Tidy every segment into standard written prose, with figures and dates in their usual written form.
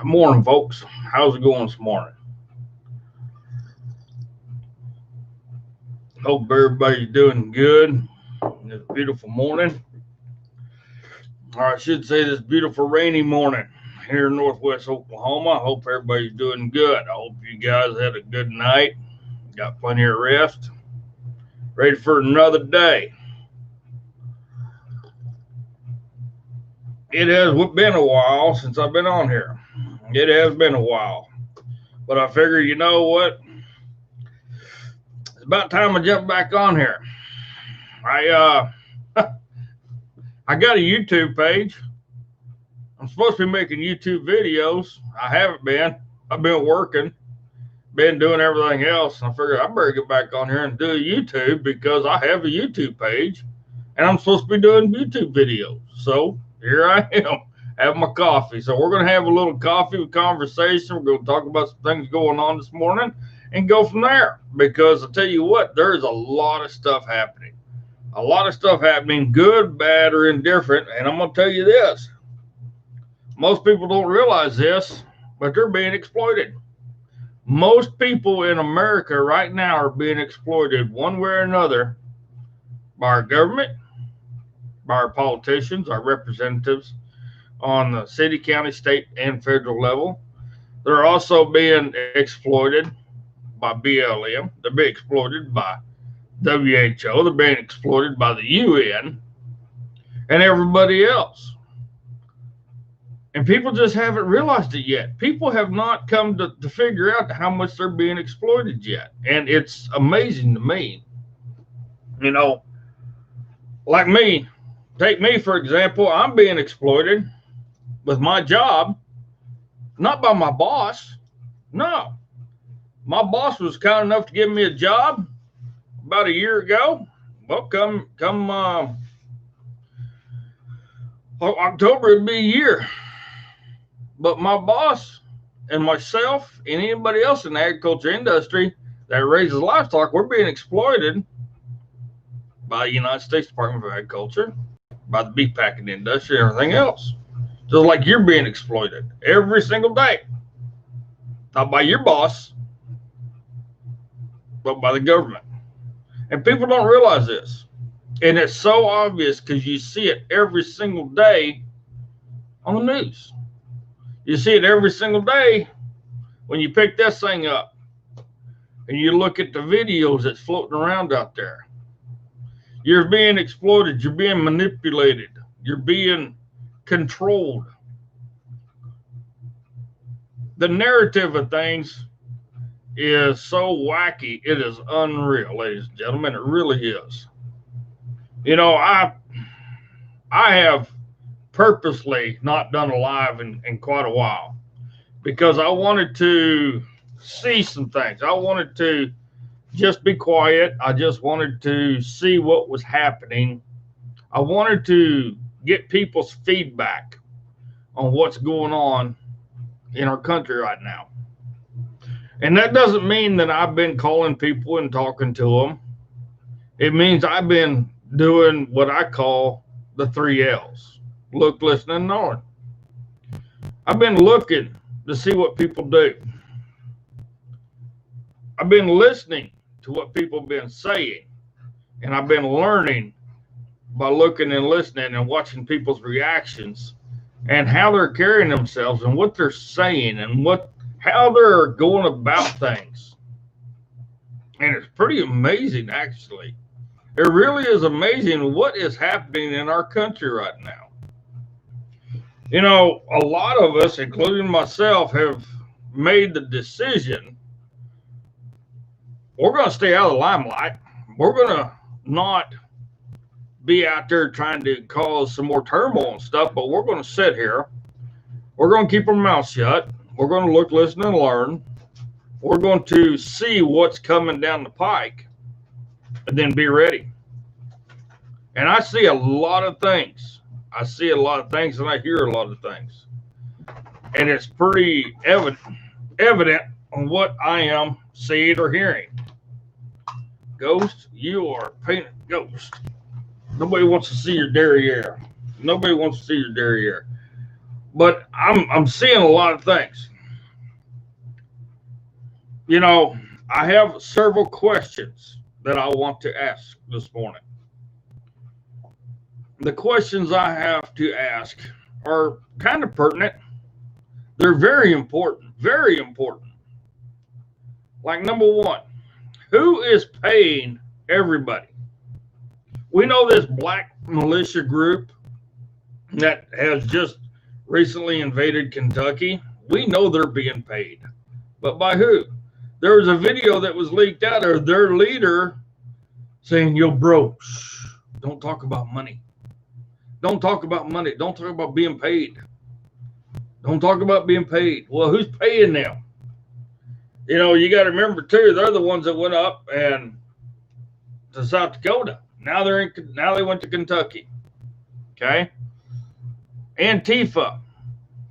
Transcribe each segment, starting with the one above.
Morning, folks. How's it going this morning? Hope everybody's doing good this beautiful morning. Or I should say this beautiful rainy morning here in Northwest Oklahoma. I hope everybody's doing good. I hope you guys had a good night, got plenty of rest, ready for another day. It has been a while since I've been on here. It has been a while. But I figure, you know what? It's about time I jump back on here. I got a YouTube page. I'm supposed to be making YouTube videos. I haven't been. I've been working, been doing everything else. I figured I better get back on here and do a YouTube because I have a YouTube page and I'm supposed to be doing YouTube videos. So here I am, having my coffee. So we're going to have a little coffee conversation. We're going to talk about some things going on this morning and go from there. Because I'll tell you what, there's a lot of stuff happening. A lot of stuff happening, good, bad, or indifferent. And I'm going to tell you this. Most people don't realize this, but they're being exploited. Most people in America right now are being exploited one way or another by our government, by our politicians, our representatives on the city, county, state, and federal level. They're also being exploited by BLM. They're being exploited by WHO. They're being exploited by the UN and everybody else. And people just haven't realized it yet. People have not come to figure out how much they're being exploited yet. And it's amazing to me. You know, like me, take me for example, I'm being exploited with my job, not by my boss. No. My boss was kind enough to give me a job about a year ago. Well, come October, it'd be a year. But my boss and myself and anybody else in the agriculture industry that raises livestock, we're being exploited by the United States Department of Agriculture, by the beef packing industry, and everything else. Just like you're being exploited every single day. Not by your boss, but by the government. And people don't realize this. And it's so obvious because you see it every single day on the news. You see it every single day when you pick this thing up and you look at the videos that's floating around out there. You're being exploited. You're being manipulated. You're being controlled. The narrative of things is so wacky. It is unreal, ladies and gentlemen. It really is. You know, I have purposely not done a live in quite a while because I wanted to see some things. I wanted to just be quiet. I just wanted to see what was happening. I wanted to get people's feedback on what's going on in our country right now. And that doesn't mean that I've been calling people and talking to them. It means I've been doing what I call the 3 L's. Look, listen, and learn. I've been looking to see what people do. I've been listening to what people have been saying. And I've been learning by looking and listening and watching people's reactions and how they're carrying themselves and what they're saying and how they're going about things. And it's pretty amazing, actually. It really is amazing what is happening in our country right now. You know, a lot of us, including myself, have made the decision we're going to stay out of the limelight. We're going to not be out there trying to cause some more turmoil and stuff, but we're going to sit here. We're going to keep our mouth shut. We're going to look, listen, and learn. We're going to see what's coming down the pike and then be ready. And I see a lot of things. I see a lot of things and I hear a lot of things. And it's pretty evident on what I am seeing or hearing. Ghost, you are a painted ghost. Nobody wants to see your derriere. Nobody wants to see your derriere. But I'm seeing a lot of things. You know, I have several questions that I want to ask this morning. The questions I have to ask are kind of pertinent. They're very important, very important. Like, number one, who is paying everybody? We know this black militia group that has just recently invaded Kentucky. We know they're being paid. But by who? There was a video that was leaked out of their leader saying, "Yo, bro, shh, don't talk about money. Don't talk about money. Don't talk about being paid. Don't talk about being paid." Well, who's paying them? You know, you got to remember too, they're the ones that went up and to South Dakota. Now they went to Kentucky. Okay. Antifa,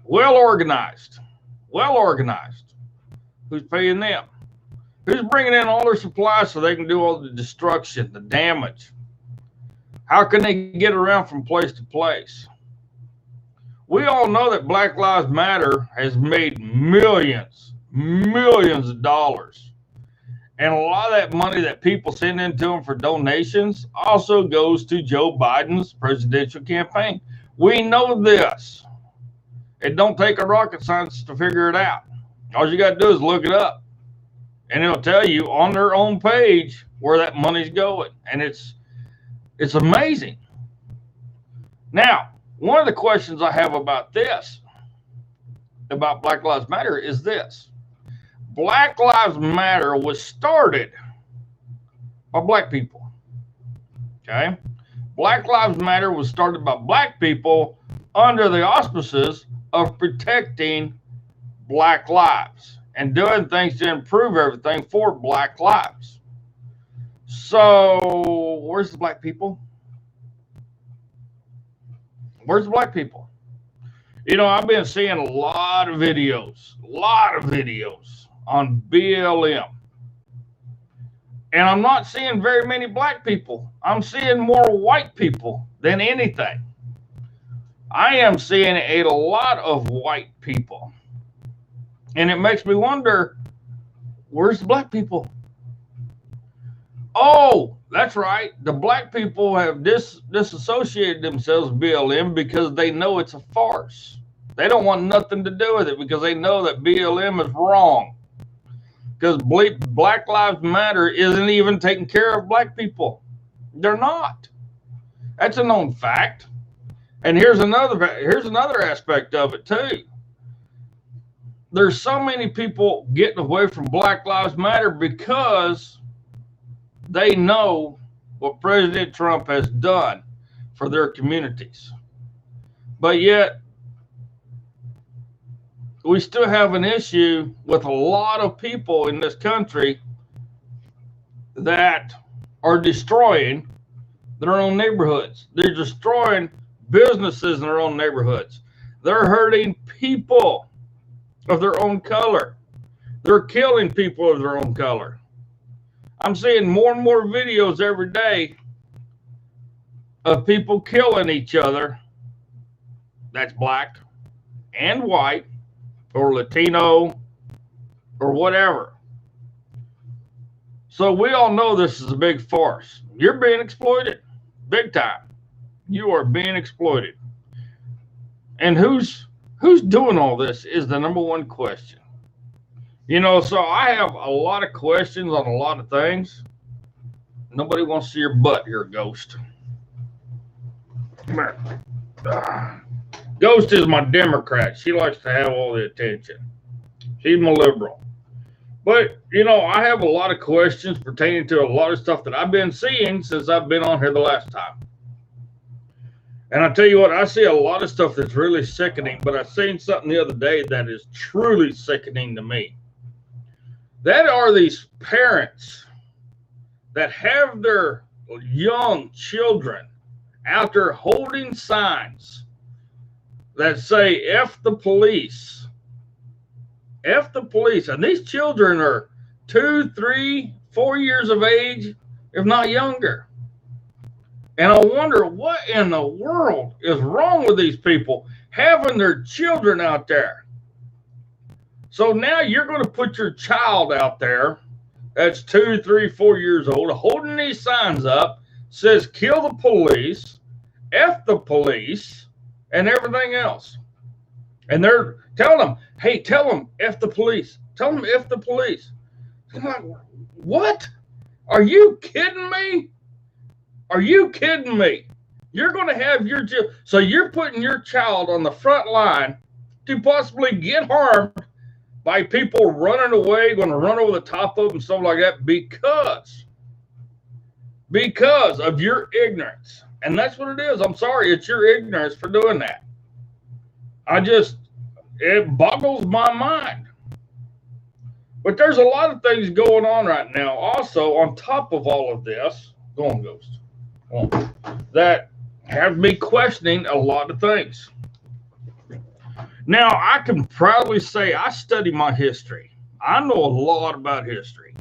well organized. Who's paying them? Who's bringing in all their supplies so they can do all the destruction, the damage? How can they get around from place to place? We all know that Black Lives Matter has made millions of dollars. And a lot of that money that people send into them for donations also goes to Joe Biden's presidential campaign. We know this. It don't take a rocket scientist to figure it out. All you got to do is look it up. And it'll tell you on their own page where that money's going. And it's amazing. Now, one of the questions I have about this, about Black Lives Matter, is this. Black Lives Matter was started by black people. Okay? Black Lives Matter was started by black people under the auspices of protecting black lives and doing things to improve everything for black lives. So, where's the black people? Where's the black people? You know, I've been seeing a lot of videos on BLM. And I'm not seeing very many black people. I'm seeing more white people than anything. I am seeing a lot of white people. And it makes me wonder, where's the black people? Oh, that's right. The black people have disassociated themselves with BLM because they know it's a farce. They don't want nothing to do with it because they know that BLM is wrong. Because Black Lives Matter isn't even taking care of black people. They're not. That's a known fact. And here's another aspect of it too. There's so many people getting away from Black Lives Matter because they know what President Trump has done for their communities. But yet, we still have an issue with a lot of people in this country that are destroying their own neighborhoods. They're destroying businesses in their own neighborhoods. They're hurting people of their own color. They're killing people of their own color. I'm seeing more and more videos every day of people killing each other. That's black and white or Latino or whatever. So we all know this is a big farce. You're being exploited big time. You are being exploited. And who's doing all this is the number one question. You know, so I have a lot of questions on a lot of things. Nobody wants to see your butt here, Ghost. Come here. Ghost is my Democrat. She likes to have all the attention. She's my liberal. But, you know, I have a lot of questions pertaining to a lot of stuff that I've been seeing since I've been on here the last time. And I tell you what, I see a lot of stuff that's really sickening, but I seen something the other day that is truly sickening to me. That are these parents that have their young children out there holding signs that say, F the police. F the police. And these children are 2, 3, 4 years of age, if not younger. And I wonder what in the world is wrong with these people having their children out there. So now you're going to put your child out there that's 2, 3, 4 years old, holding these signs up, says kill the police, F the police, and everything else. And they're telling them, hey, tell them F the police. Tell them F the police. I'm like, what? Are you kidding me? Are you kidding me? You're going to have your child. So you're putting your child on the front line to possibly get harmed by people running away, going to run over the top of them, stuff like that, because of your ignorance. And that's what it is. I'm sorry, it's your ignorance for doing that. It boggles my mind. But there's a lot of things going on right now. Also, on top of all of this, go on, Ghost, that have me questioning a lot of things. Now, I can proudly say I study my history. I know a lot about history.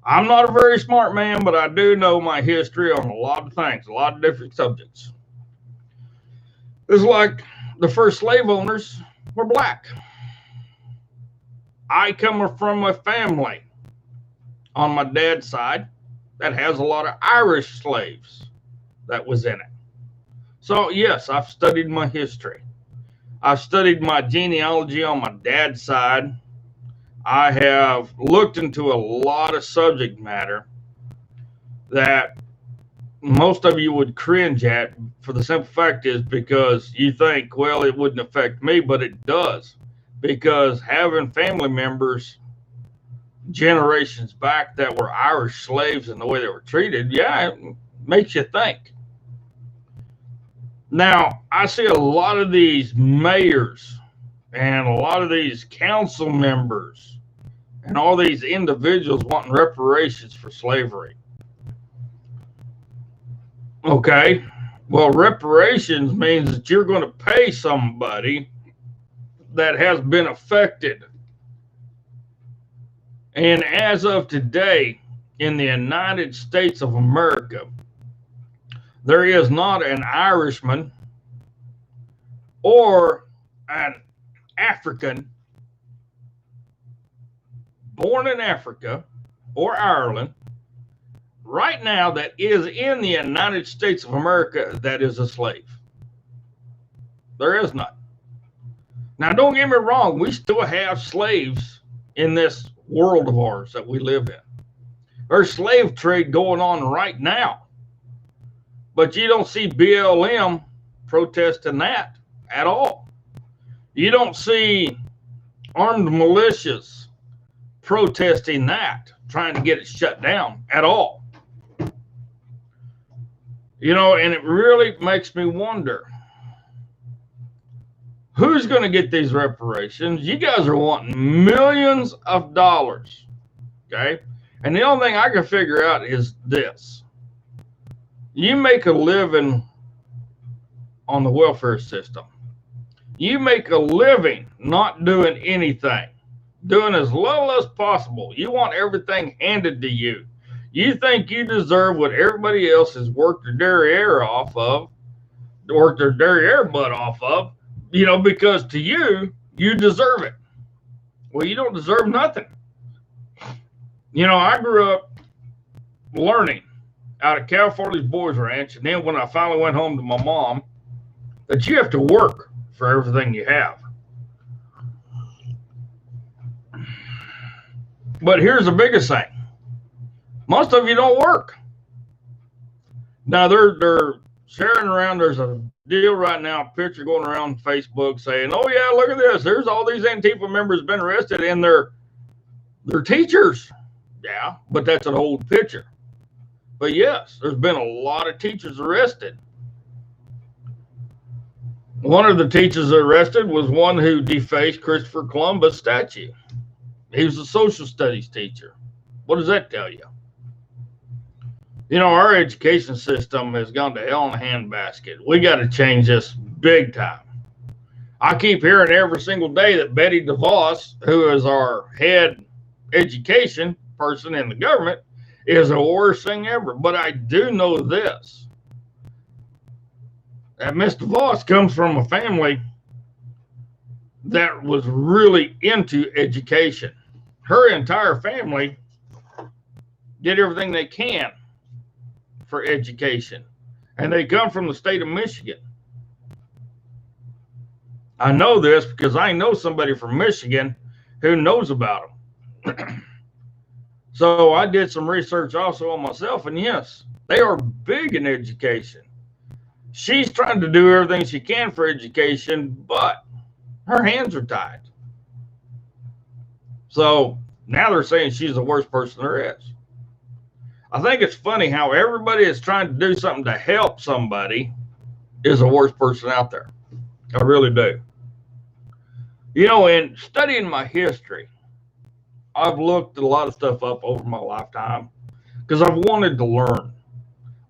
I'm not a very smart man, but I do know my history on a lot of things, a lot of different subjects. It's like the first slave owners were black. I come from a family on my dad's side that has a lot of Irish slaves that was in it. So, yes, I've studied my history. I've studied my genealogy on my dad's side. I have looked into a lot of subject matter that most of you would cringe at, for the simple fact is because you think, well, it wouldn't affect me, but it does. Because having family members generations back that were Irish slaves and the way they were treated, yeah, it makes you think. Now, I see a lot of these mayors and a lot of these council members and all these individuals wanting reparations for slavery. Okay, well, reparations means that you're going to pay somebody that has been affected. And as of today, in the United States of America, there is not an Irishman or an African born in Africa or Ireland right now that is in the United States of America that is a slave. There is none. Now, don't get me wrong, we still have slaves in this world of ours that we live in. There's slave trade going on right now. But you don't see BLM protesting that at all. You don't see armed militias protesting that, trying to get it shut down at all. You know, and it really makes me wonder, who's going to get these reparations? You guys are wanting millions of dollars, okay? And the only thing I can figure out is this. You make a living on the welfare system. You make a living not doing anything, doing as little as possible. You want everything handed to you. You think you deserve what everybody else has worked their derriere off of, worked their derriere butt off of, you know, because to you, you deserve it. Well, you don't deserve nothing. You know, I grew up learning out of California's Boys Ranch, and then when I finally went home to my mom, that you have to work for everything you have. But here's the biggest thing. Most of you don't work. Now, they're sharing around, there's a deal right now, a picture going around Facebook saying, oh, yeah, look at this. There's all these Antifa members been arrested, and they're teachers. Yeah, but that's an old picture. But yes, there's been a lot of teachers arrested. One of the teachers arrested was one who defaced Christopher Columbus statue. He was a social studies teacher. What does that tell you? You know, our education system has gone to hell in a handbasket. We got to change this big time. I keep hearing every single day that Betty DeVos, who is our head education person in the government, is the worst thing ever. But I do know this. that Miss DeVos comes from a family that was really into education. Her entire family did everything they can for education, and they come from the state of Michigan. I know this because I know somebody from Michigan who knows about them. So I did some research also on myself, and yes, they are big in education. She's trying to do everything she can for education, but her hands are tied. So now they're saying she's the worst person there is. I think it's funny how everybody is trying to do something to help somebody is the worst person out there. I really do. You know, in studying my history, I've looked a lot of stuff up over my lifetime because I've wanted to learn.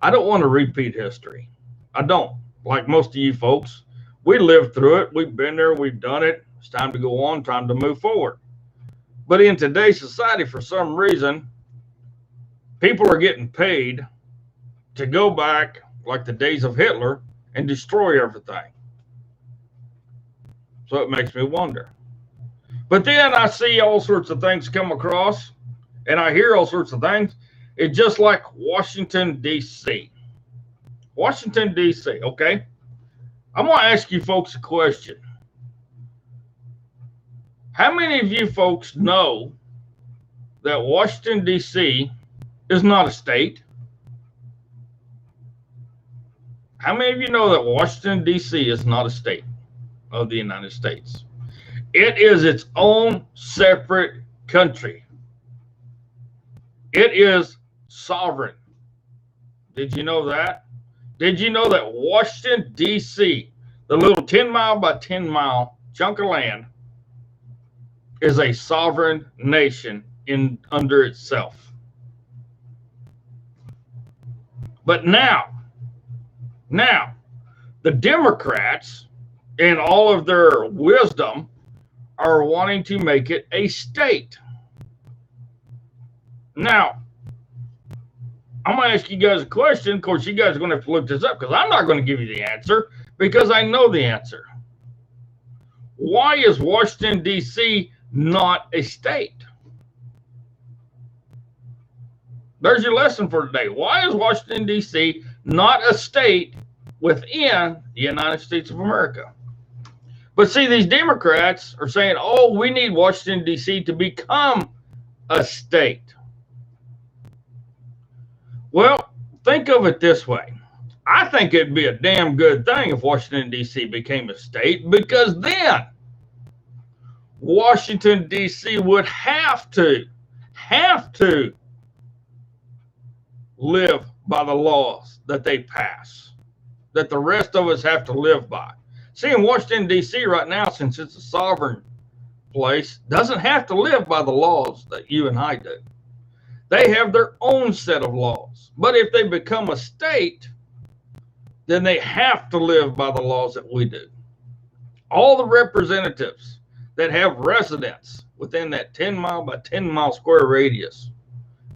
I don't want to repeat history. I don't. Like most of you folks, we lived through it. We've been there. We've done it. It's time to go on, time to move forward. But in today's society, for some reason, people are getting paid to go back like the days of Hitler and destroy everything. So it makes me wonder. But then I see all sorts of things come across and I hear all sorts of things. It's just like Washington, D.C. Washington, D.C., okay? I'm going to ask you folks a question. How many of you folks know that Washington, D.C. is not a state? How many of you know that Washington, D.C. is not a state of the United States? It is its own separate country. It is sovereign. Did you know that? Did you know that Washington, D.C., the little 10-mile by 10-mile chunk of land, is a sovereign nation under itself? But now, the Democrats, in all of their wisdom, are wanting to make it a state. Now, I'm going to ask you guys a question. Of course, you guys are going to have to look this up because I'm not going to give you the answer because I know the answer. Why is Washington, D.C. not a state? There's your lesson for today. Why is Washington, D.C. not a state within the United States of America? But see, these Democrats are saying, oh, we need Washington, D.C. to become a state. Well, think of it this way. I think it'd be a damn good thing if Washington, D.C. became a state, because then Washington, D.C. would have to live by the laws that they pass, that the rest of us have to live by. See, in Washington, D.C. right now, since it's a sovereign place, doesn't have to live by the laws that you and I do. They have their own set of laws. But if they become a state, then they have to live by the laws that we do. All the representatives that have residence within that 10-mile by 10-mile square radius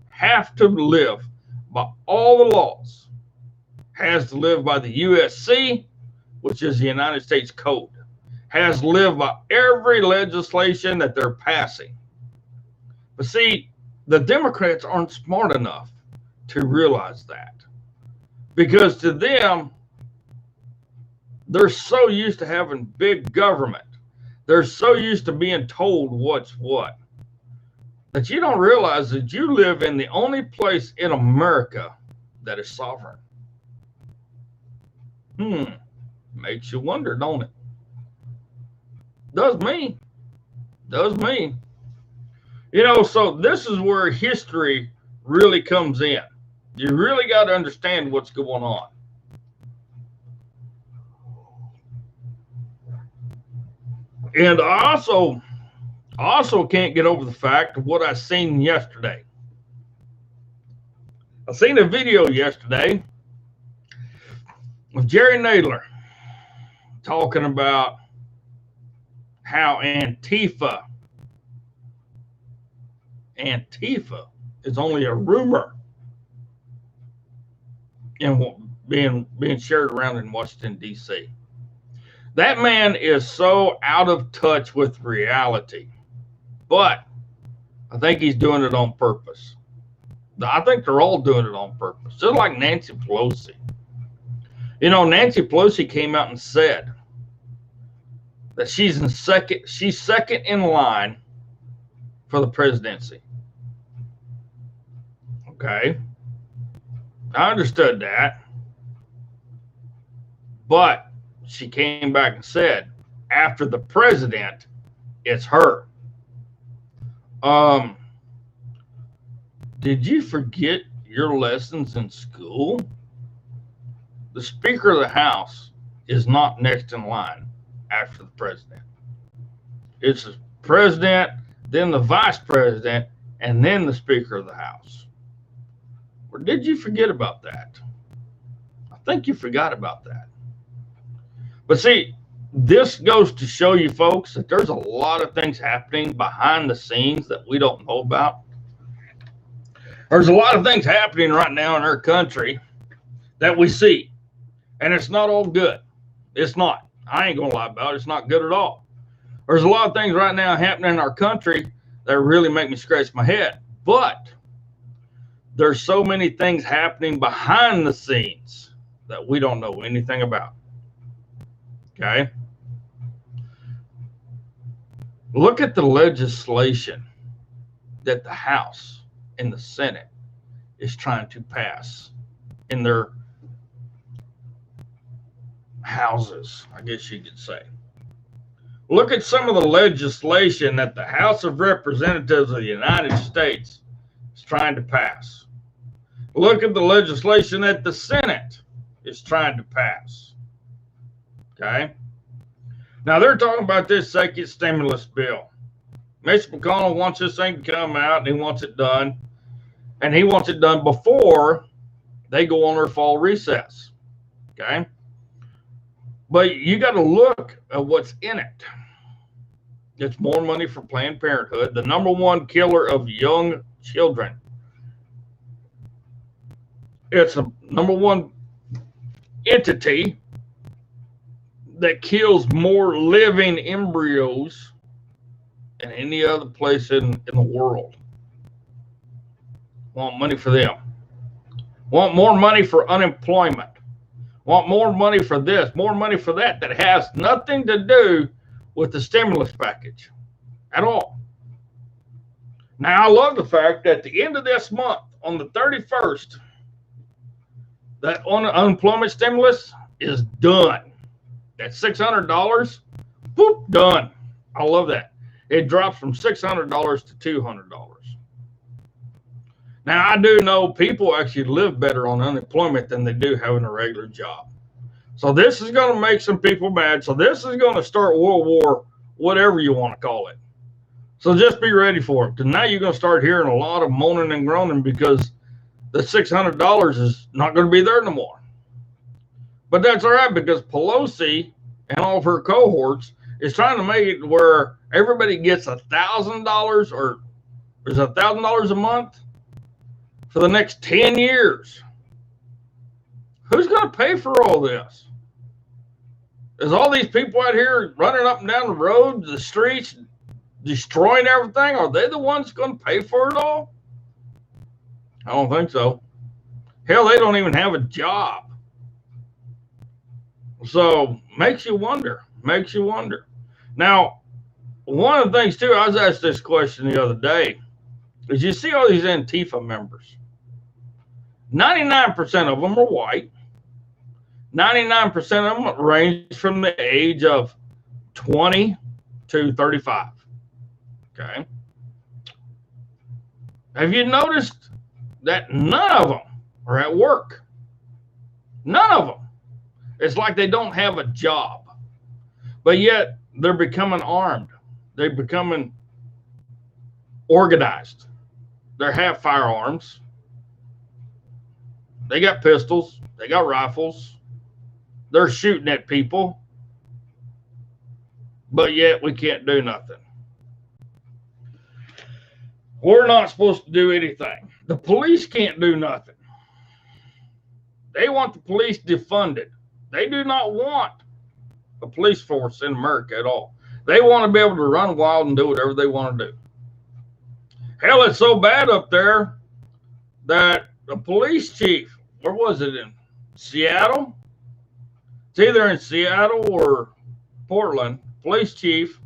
have to live by all the laws. Has to live by the USC, which is the United States Code. Has to live by every legislation that they're passing. But see, the Democrats aren't smart enough to realize that. Because to them, they're so used to having big government. They're so used to being told what's what, that you don't realize that you live in the only place in America that is sovereign. Makes you wonder, don't it? Does me. You know, so this is where history really comes in. You really got to understand what's going on. And I also can't get over the fact of what I seen yesterday. I seen a video yesterday of Jerry Nadler talking about how Antifa is only a rumor. And being shared around in Washington, D.C. That man is so out of touch with reality. But I think he's doing it on purpose. I think they're all doing it on purpose. Just like Nancy Pelosi. You know, Nancy Pelosi came out and said that she's second in line for the presidency. Okay. I understood that. But she came back and said, after the president, it's her. Did you forget your lessons in school? The Speaker of the House is not next in line after the president. It's the president, then the vice president, and then the Speaker of the House. Or did you forget about that? I think you forgot about that. But see, this goes to show you folks that there's a lot of things happening behind the scenes that we don't know about. There's a lot of things happening right now in our country that we see, and it's not all good. It's not. I ain't gonna lie about it. It's not good at all. There's a lot of things right now happening in our country that really make me scratch my head. But there's so many things happening behind the scenes that we don't know anything about. Okay? Look at the legislation that the House and the Senate is trying to pass in their houses, I guess you could say. Look at some of the legislation that the House of Representatives of the United States is trying to pass. Look at the legislation that the Senate is trying to pass. Okay? Now, they're talking about this second stimulus bill. Mitch McConnell wants this thing to come out, and he wants it done. And he wants it done before they go on their fall recess. Okay? But you got to look at what's in it. It's more money for Planned Parenthood, the number one killer of young children. It's the number one entity that kills more living embryos than any other place in the world. Want money for them. Want more money for unemployment. Want more money for this, more money for that, that has nothing to do with the stimulus package at all. Now, I love the fact that at the end of this month, on the 31st, that unemployment stimulus is done. That $600, whoop, done. I love that. It drops from $600 to $200. Now, I do know people actually live better on unemployment than they do having a regular job. So this is going to make some people mad. So this is going to start World War, whatever you want to call it. So just be ready for it. Because now you're going to start hearing a lot of moaning and groaning because the $600 is not going to be there no more. But that's all right, because Pelosi and all of her cohorts is trying to make it where everybody gets $1,000 or is $1,000 a month for the next 10 years. Who's going to pay for all this? Is all these people out here running up and down the road, the streets, destroying everything? Are they the ones going to pay for it all? I don't think so. Hell, they don't even have a job. So makes you wonder. Makes you wonder. Now, one of the things too, I was asked this question the other day, is you see all these Antifa members. 99% of them are white. 99% of them range from the age of 20 to 35. Okay. Have you noticed that none of them are at work? None of them. It's like they don't have a job. But yet they're becoming armed. They're becoming organized. They have firearms. They got pistols. They got rifles. They're shooting at people. But yet we can't do nothing. We're not supposed to do anything. The police can't do nothing. They want the police defunded. They do not want a police force in America at all. They want to be able to run wild and do whatever they want to do. Hell, it's so bad up there that the police chief, where was it, in Seattle? It's either in Seattle or Portland. Police chief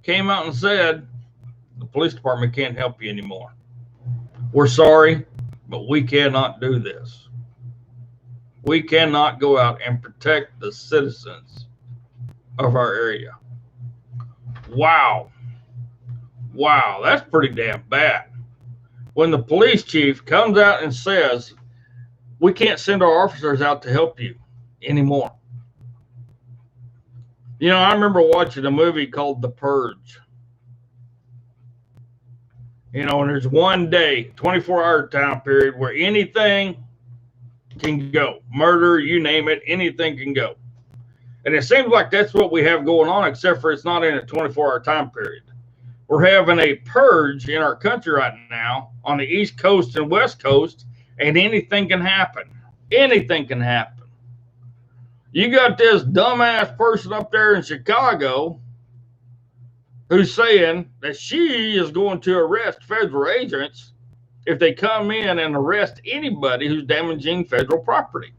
came out and said, the police department can't help you anymore. We're sorry, but we cannot do this. We cannot go out and protect the citizens of our area. Wow. Wow, that's pretty damn bad. When the police chief comes out and says, we can't send our officers out to help you anymore. You know, I remember watching a movie called The Purge. You know, and there's one day, 24-hour time period where anything can go. Murder, you name it, anything can go. And it seems like that's what we have going on, except for it's not in a 24-hour time period. We're having a purge in our country right now on the East Coast and West Coast, and anything can happen. Anything can happen. You got this dumbass person up there in Chicago who's saying that she is going to arrest federal agents if they come in and arrest anybody who's damaging federal property.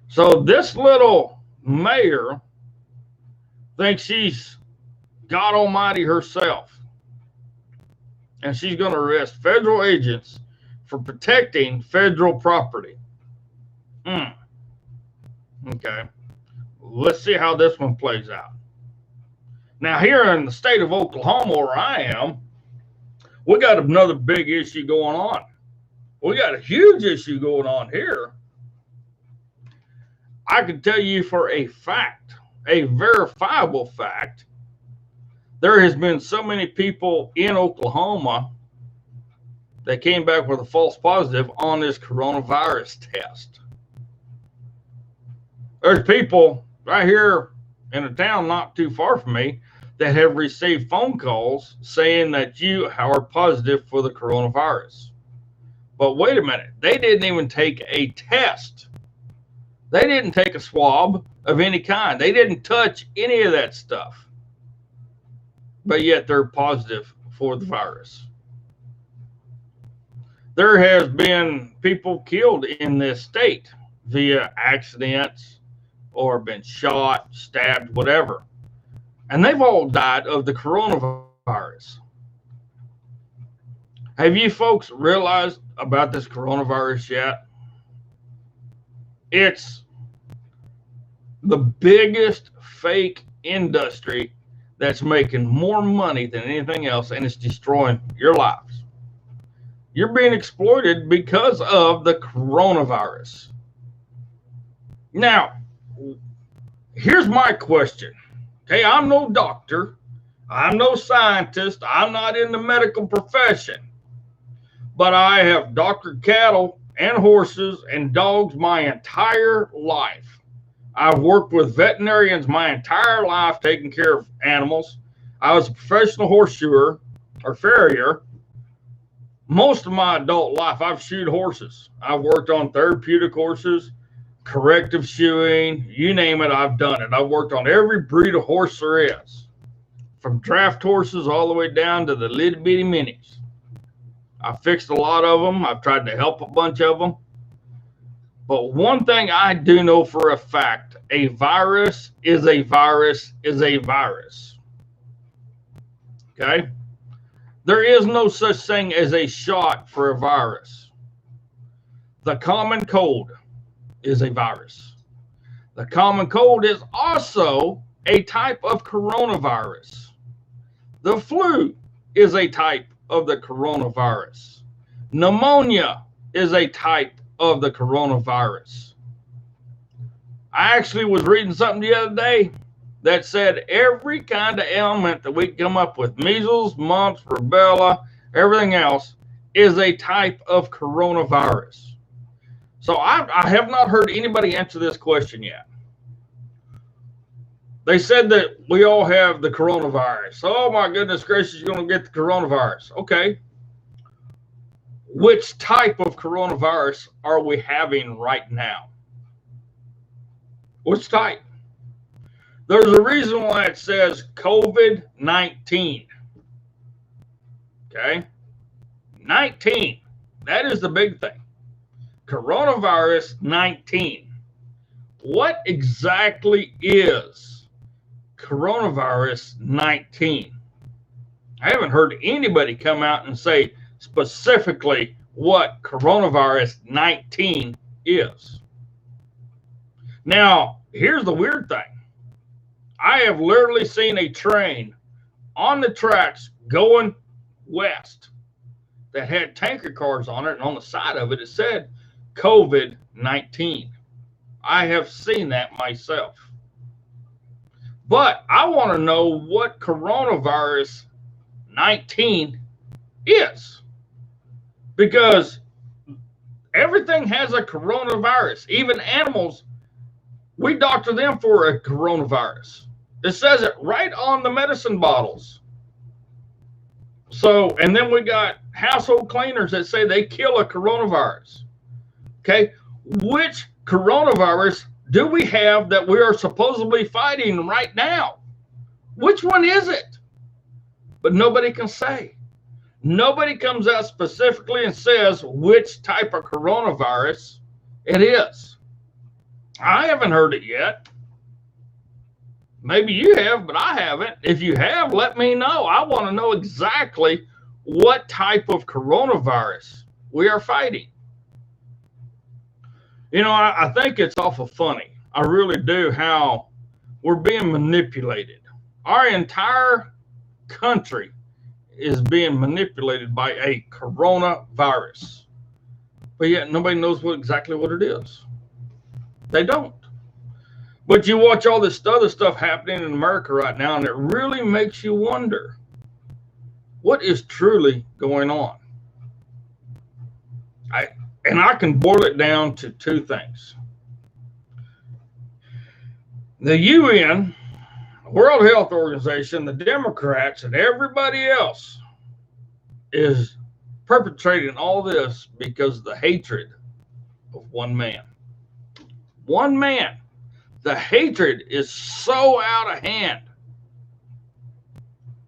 So this little mayor thinks she's God Almighty herself, and she's going to arrest federal agents for protecting federal property. Okay, let's see how this one plays out. Now, here in the state of Oklahoma, where I am, we got another big issue going on. We got a huge issue going on here. I can tell you for a fact, a verifiable fact, there has been so many people in Oklahoma that came back with a false positive on this coronavirus test. There's people right here in a town not too far from me that have received phone calls saying that you are positive for the coronavirus. But wait a minute, they didn't even take a test. They didn't take a swab of any kind. They didn't touch any of that stuff. But yet they're positive for the virus. There has been people killed in this state via accidents or been shot, stabbed, whatever. And they've all died of the coronavirus. Have you folks realized about this coronavirus yet? It's the biggest fake industry that's making more money than anything else, and it's destroying your lives. You're being exploited because of the coronavirus. Now, here's my question. Okay, I'm no doctor. I'm no scientist. I'm not in the medical profession. But I have doctored cattle and horses and dogs my entire life. I've worked with veterinarians my entire life taking care of animals. I was a professional horseshoer or farrier. Most of my adult life, I've shoed horses. I've worked on therapeutic horses, corrective shoeing, you name it, I've done it. I've worked on every breed of horse there is, from draft horses all the way down to the little bitty minis. I fixed a lot of them. I've tried to help a bunch of them. But one thing I do know for a fact, a virus is a virus is a virus. Okay? There is no such thing as a shot for a virus. The common cold is a virus. The common cold is also a type of coronavirus. The flu is a type of the coronavirus. Pneumonia is a type of the coronavirus. I actually was reading something the other day that said every kind of ailment that we come up with, measles, mumps, rubella, everything else, is a type of coronavirus. So I have not heard anybody answer this question yet. They said that we all have the coronavirus. Oh my goodness gracious, you're going to get the coronavirus. Okay. which type of coronavirus are we having right now? Which type? There's a reason why it says COVID-19. Okay? 19. That is the big thing. Coronavirus 19. What exactly is coronavirus 19? I haven't heard anybody come out and say specifically what coronavirus 19 is. Now, here's the weird thing. I have literally seen a train on the tracks going west that had tanker cars on it, and on the side of it, it said COVID-19. I have seen that myself. But I want to know what coronavirus 19 is, because everything has a coronavirus. Even animals, we doctor them for a coronavirus. It says it right on the medicine bottles. So, and then we got household cleaners that say they kill a coronavirus. Okay, which coronavirus do we have that we are supposedly fighting right now? Which one is it? But nobody can say. Nobody comes out specifically and says which type of coronavirus it is. I haven't heard it yet. Maybe you have, but I haven't. If you have, let me know. I want to know exactly what type of coronavirus we are fighting. You know, I think it's awful funny. I really do, how we're being manipulated. Our entire country is being manipulated by a coronavirus. But yet nobody knows exactly what it is. They don't. But you watch all this other stuff happening in America right now, and it really makes you wonder what is truly going on. I can boil it down to two things. The UN, World Health Organization, the Democrats, and everybody else is perpetrating all this because of the hatred of one man. One man. The hatred is so out of hand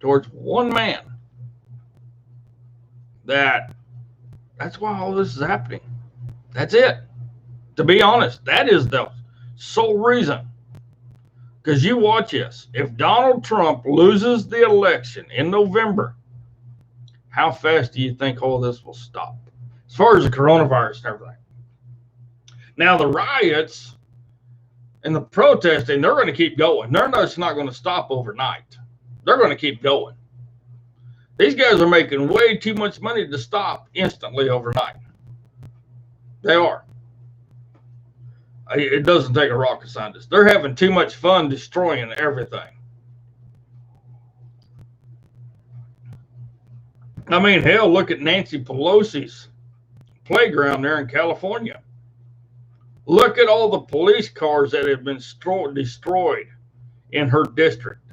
towards one man that's why all this is happening. That's it. To be honest, that is the sole reason. Because you watch this. If Donald Trump loses the election in November, how fast do you think all this will stop? As far as the coronavirus and everything. Now, the riots and the protesting, they're going to keep going. They're just not going to stop overnight. They're going to keep going. These guys are making way too much money to stop instantly overnight. They are. It doesn't take a rocket scientist. They're having too much fun destroying everything. I mean, hell, look at Nancy Pelosi's playground there in California. Look at all the police cars that have been destroyed in her district.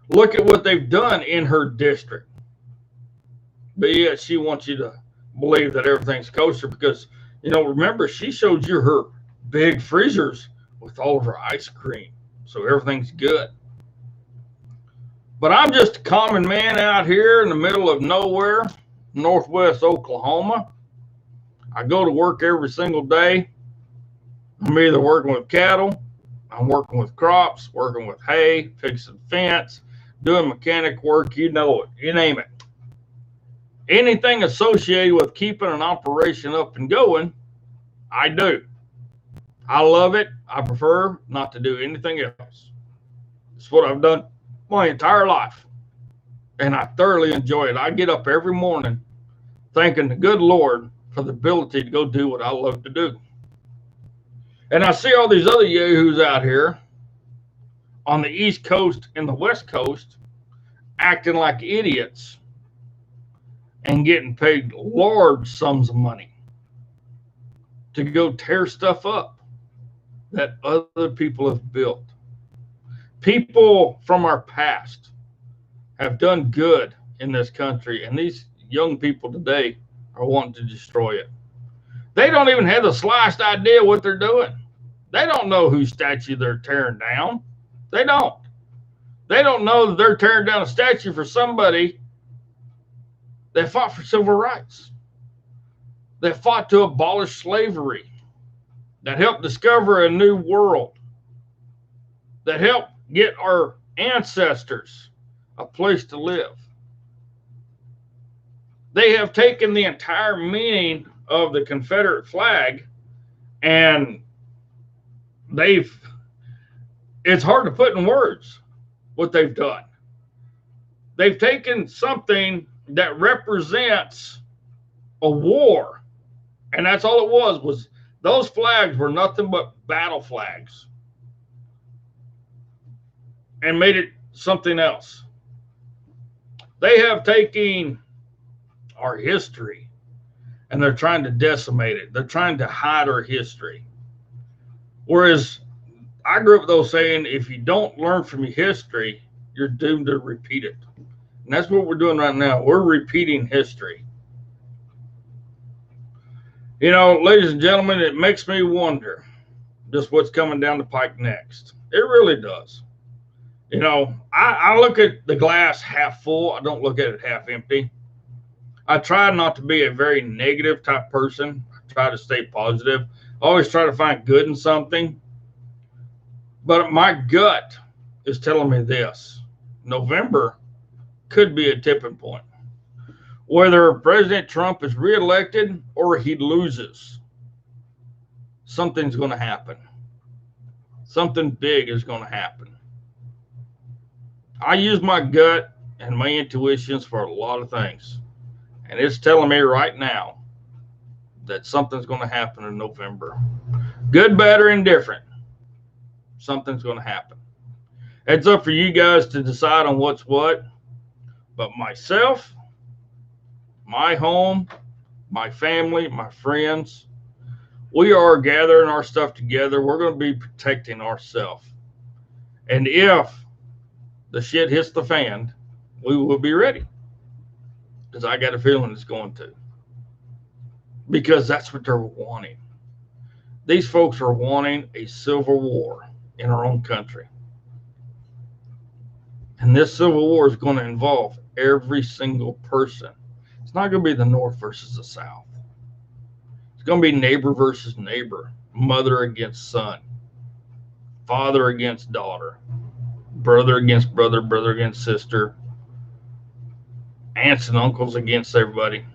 Look at what they've done in her district. But yet she wants you to believe that everything's kosher because, you know, remember, she showed you her big freezers with all of her ice cream. So everything's good. But I'm just a common man out here in the middle of nowhere, northwest Oklahoma. I go to work every single day. I'm either working with cattle, I'm working with crops, working with hay, fixing fence, doing mechanic work, you know it, you name it. Anything associated with keeping an operation up and going, I do. I love it. I prefer not to do anything else. It's what I've done my entire life. And I thoroughly enjoy it. I get up every morning thanking the good Lord for the ability to go do what I love to do. And I see all these other yahoos out here on the East Coast and the West Coast acting like idiots and getting paid large sums of money to go tear stuff up that other people have built. People from our past have done good in this country, and these young people today are wanting to destroy it. They don't even have the slightest idea what they're doing. They don't know whose statue they're tearing down. They don't. They don't know that they're tearing down a statue for somebody that fought for civil rights, that fought to abolish slavery, that helped discover a new world, that helped get our ancestors a place to live. They have taken the entire meaning of the Confederate flag and it's hard to put in words what they've done. They've taken something that represents a war, and that's all it was those flags were nothing but battle flags, and made it something else. They have taken our history and they're trying to decimate it. They're trying to hide our history. Whereas I grew up with those saying, if you don't learn from your history, you're doomed to repeat it. And that's what we're doing right now. We're repeating history. You know, ladies and gentlemen, it makes me wonder just what's coming down the pike next. It really does. You know, I look at the glass half full. I don't look at it half empty. I try not to be a very negative type person. I try to stay positive. I always try to find good in something. But my gut is telling me this. November could be a tipping point. Whether President Trump is reelected or he loses, something's going to happen. Something big is going to happen. I use my gut and my intuitions for a lot of things. And it's telling me right now that something's going to happen in November. Good, bad, or indifferent. Something's going to happen. It's up for you guys to decide on what's what. But myself, my home, my family, my friends, we are gathering our stuff together. We're going to be protecting ourselves. And if the shit hits the fan, we will be ready. Because I got a feeling it's going to. Because that's what they're wanting. These folks are wanting a civil war in our own country. And this civil war is going to involve every single person. It's not going to be the North versus the South. It's going to be neighbor versus neighbor, mother against son, father against daughter, brother against brother, brother against sister, aunts and uncles against everybody.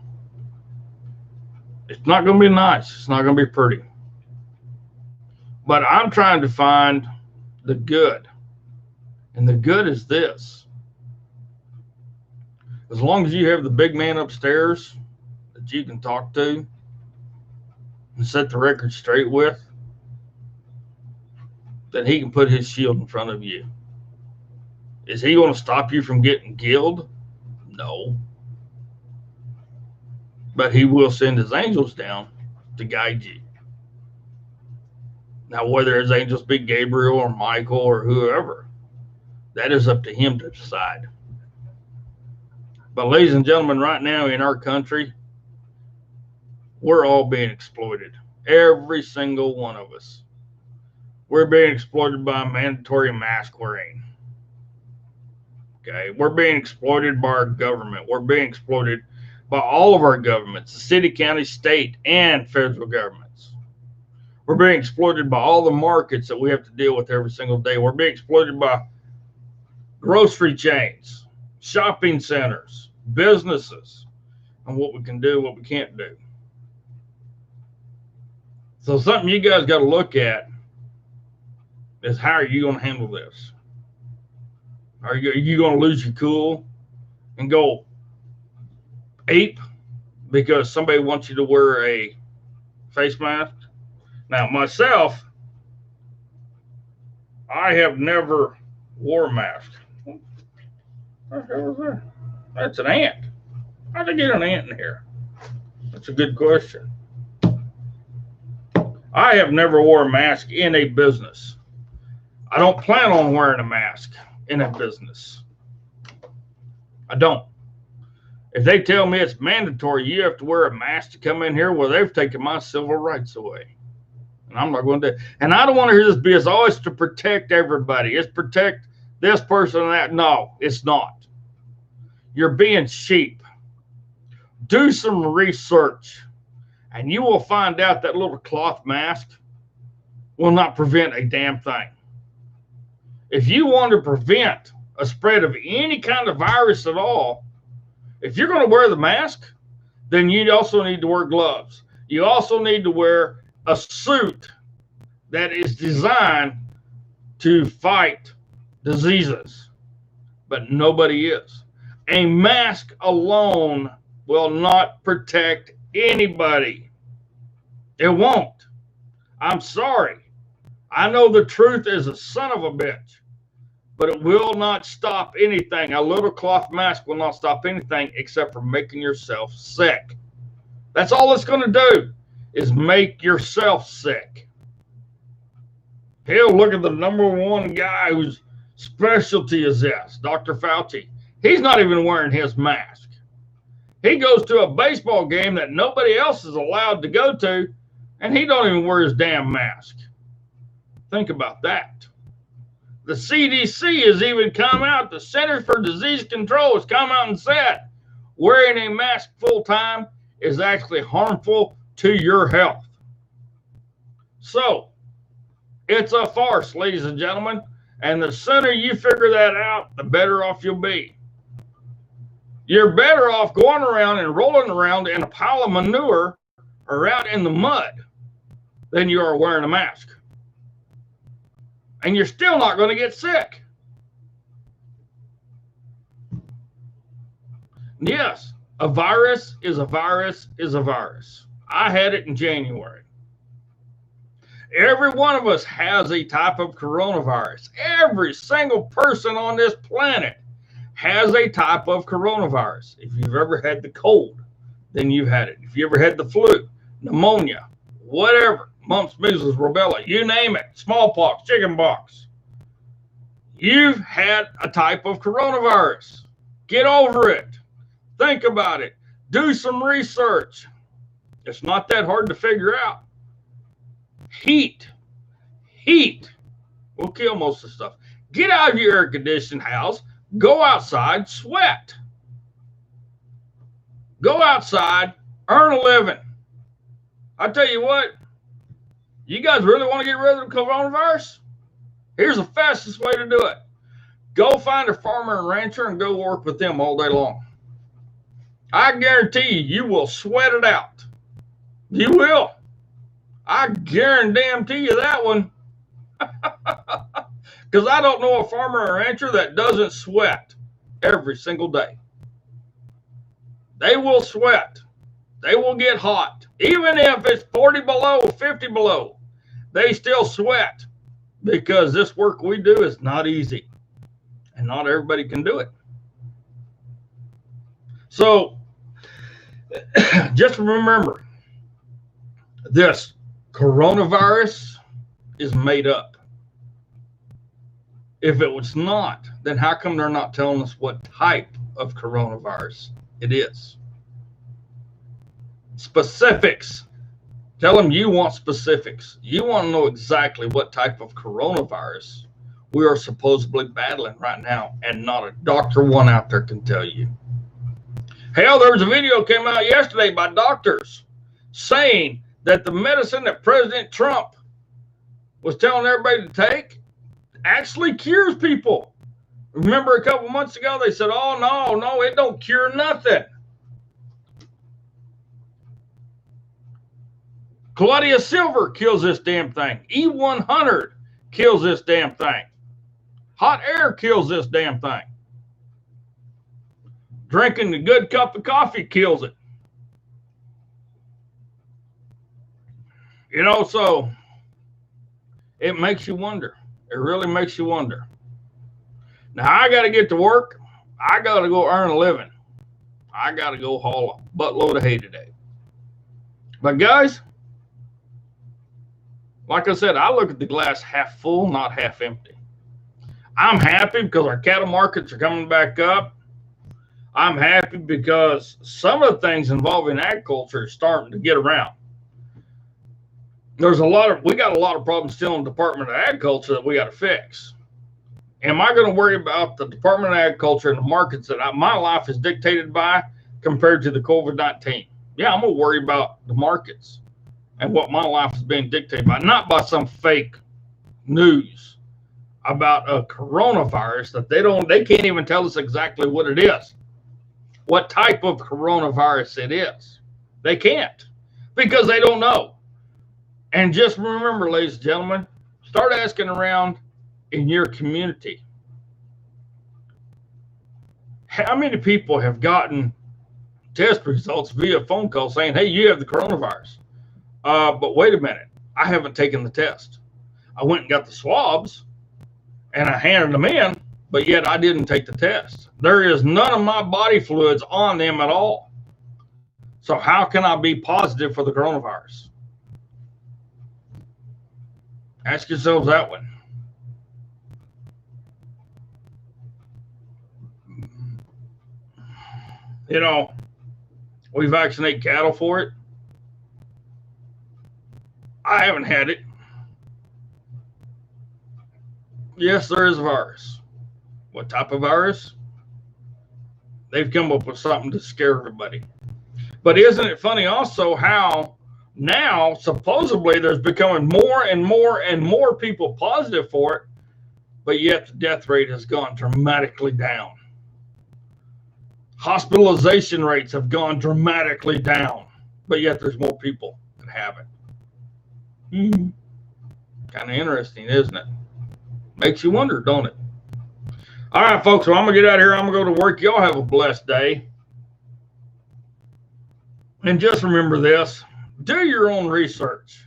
It's not going to be nice. It's not going to be pretty. But I'm trying to find the good. And the good is this. As long as you have the big man upstairs that you can talk to and set the record straight with, then he can put his shield in front of you. Is he going to stop you from getting killed? No. But he will send his angels down to guide you. Now, whether his angels be Gabriel or Michael or whoever, that is up to him to decide. But ladies and gentlemen, right now in our country, we're all being exploited. Every single one of us. We're being exploited by mandatory mask wearing. Okay, we're being exploited by our government. We're being exploited by all of our governments, the city, county, state, and federal governments. We're being exploited by all the markets that we have to deal with every single day. We're being exploited by grocery chains, shopping centers, businesses, and what we can do, what we can't do. So something you guys got to look at is how are you going to handle this? Are you going to lose your cool and go ape because somebody wants you to wear a face mask? Now, myself, I have never wore a mask. What the hell was that? That's an ant. How'd they get an ant in here? That's a good question. I have never wore a mask in a business. I don't plan on wearing a mask in a business. I don't. If they tell me it's mandatory, you have to wear a mask to come in here, well, they've taken my civil rights away. And I'm not going to. And I don't want to hear this BS. Oh, it's to protect everybody. It's protect this person and that. No, it's not. You're being sheep. Do some research, and you will find out that little cloth mask will not prevent a damn thing. If you want to prevent a spread of any kind of virus at all, if you're going to wear the mask, then you also need to wear gloves. You also need to wear a suit that is designed to fight diseases, but nobody is. A mask alone will not protect anybody. It won't. I'm sorry. I know the truth is a son of a bitch, but it will not stop anything. A little cloth mask will not stop anything except for making yourself sick. That's all it's going to do, is make yourself sick. Hell, look at the #1 guy whose specialty is this, Dr. Fauci. He's not even wearing his mask. He goes to a baseball game that nobody else is allowed to go to, and he don't even wear his damn mask. Think about that. The CDC has even come out, the Center for Disease Control has come out and said wearing a mask full time is actually harmful to your health. So, it's a farce, ladies and gentlemen, and the sooner you figure that out, the better off you'll be. You're better off going around and rolling around in a pile of manure or out in the mud than you are wearing a mask. And you're still not going to get sick. Yes, a virus is a virus is a virus. I had it in January. Every one of us has a type of coronavirus. Every single person on this planet has a type of coronavirus. If you've ever had the cold, then you've had it. If you ever had the flu, pneumonia, whatever, mumps, measles, rubella, you name it, smallpox, chickenpox, you've had a type of coronavirus. Get over it. Think about it. Do some research. It's not that hard to figure out. Heat will kill most of the stuff. Get out of your air-conditioned house. Go outside, sweat. Go outside, earn a living. I tell you what, you guys really want to get rid of the coronavirus? Here's the fastest way to do it. Go find a farmer and rancher and go work with them all day long. I guarantee you, you will sweat it out. You will. I guarantee you that one. Because I don't know a farmer or rancher that doesn't sweat every single day. They will sweat. They will get hot. Even if it's 40 below, 50 below, they still sweat. Because this work we do is not easy. And not everybody can do it. So, just remember, this coronavirus is made up. If it was not, then how come they're not telling us what type of coronavirus it is? Specifics. Tell them you want specifics. You want to know exactly what type of coronavirus we are supposedly battling right now, and not a Dr. One out there can tell you. Hell, there was a video came out yesterday by doctors saying that the medicine that President Trump was telling everybody to take actually cures people. Remember a couple months ago, they said, oh, no, it don't cure nothing. Claudia Silver kills this damn thing. E100 kills this damn thing. Hot air kills this damn thing. Drinking a good cup of coffee kills it. You know, so it makes you wonder. It really makes you wonder. Now, I got to get to work. I got to go earn a living. I got to go haul a buttload of hay today. But guys, like I said, I look at the glass half full, not half empty. I'm happy because our cattle markets are coming back up. I'm happy because some of the things involving agriculture are starting to get around. We got a lot of problems still in the Department of Agriculture that we got to fix. Am I going to worry about the Department of Agriculture and the markets that my life is dictated by compared to the COVID-19? Yeah, I'm going to worry about the markets and what my life is being dictated by, not by some fake news about a coronavirus that they can't even tell us exactly what it is, what type of coronavirus it is. They can't because they don't know. And just remember, ladies and gentlemen, start asking around in your community. How many people have gotten test results via phone call saying, hey, you have the coronavirus? But wait a minute, I haven't taken the test. I went and got the swabs and I handed them in, but yet I didn't take the test. There is none of my body fluids on them at all. So how can I be positive for the coronavirus? Ask yourselves that one. You know, we vaccinate cattle for it. I haven't had it. Yes, there is a virus. What type of virus? They've come up with something to scare everybody. But isn't it funny also how now supposedly there's becoming more and more and more people positive for it, but yet the death rate has gone dramatically down. Hospitalization rates have gone dramatically down, but yet there's more people that have it. Kind of interesting, isn't it? Makes you wonder, don't it? All right, folks, well, I'm going to get out of here. I'm going to go to work. Y'all have a blessed day. And just remember this. Do your own research.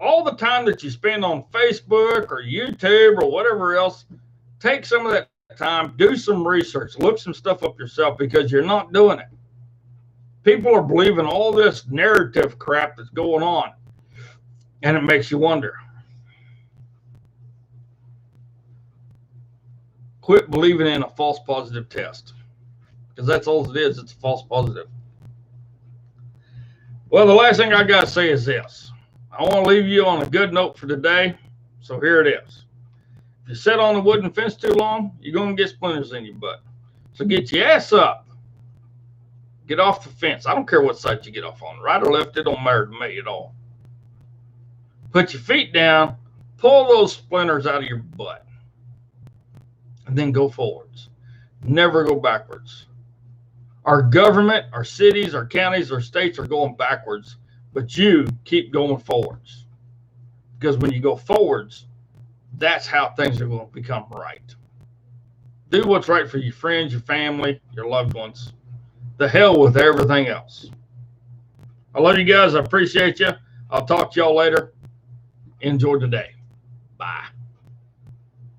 All the time that you spend on Facebook or YouTube or whatever else, take some of that time, do some research, look some stuff up yourself because you're not doing it. People are believing all this narrative crap that's going on, and it makes you wonder. Quit believing in a false positive test because that's all it is. It's a false positive. Well, the last thing I got to say is this. I want to leave you on a good note for today, so here it is. If you sit on the wooden fence too long, you're going to get splinters in your butt. So get your ass up. Get off the fence. I don't care what side you get off on, right or left. It don't matter to me at all. Put your feet down. Pull those splinters out of your butt. And then go forwards. Never go backwards. Our government, our cities, our counties, our states are going backwards, but you keep going forwards. Because when you go forwards, that's how things are going to become right. Do what's right for your friends, your family, your loved ones. The hell with everything else. I love you guys. I appreciate you. I'll talk to y'all later. Enjoy the day. Bye.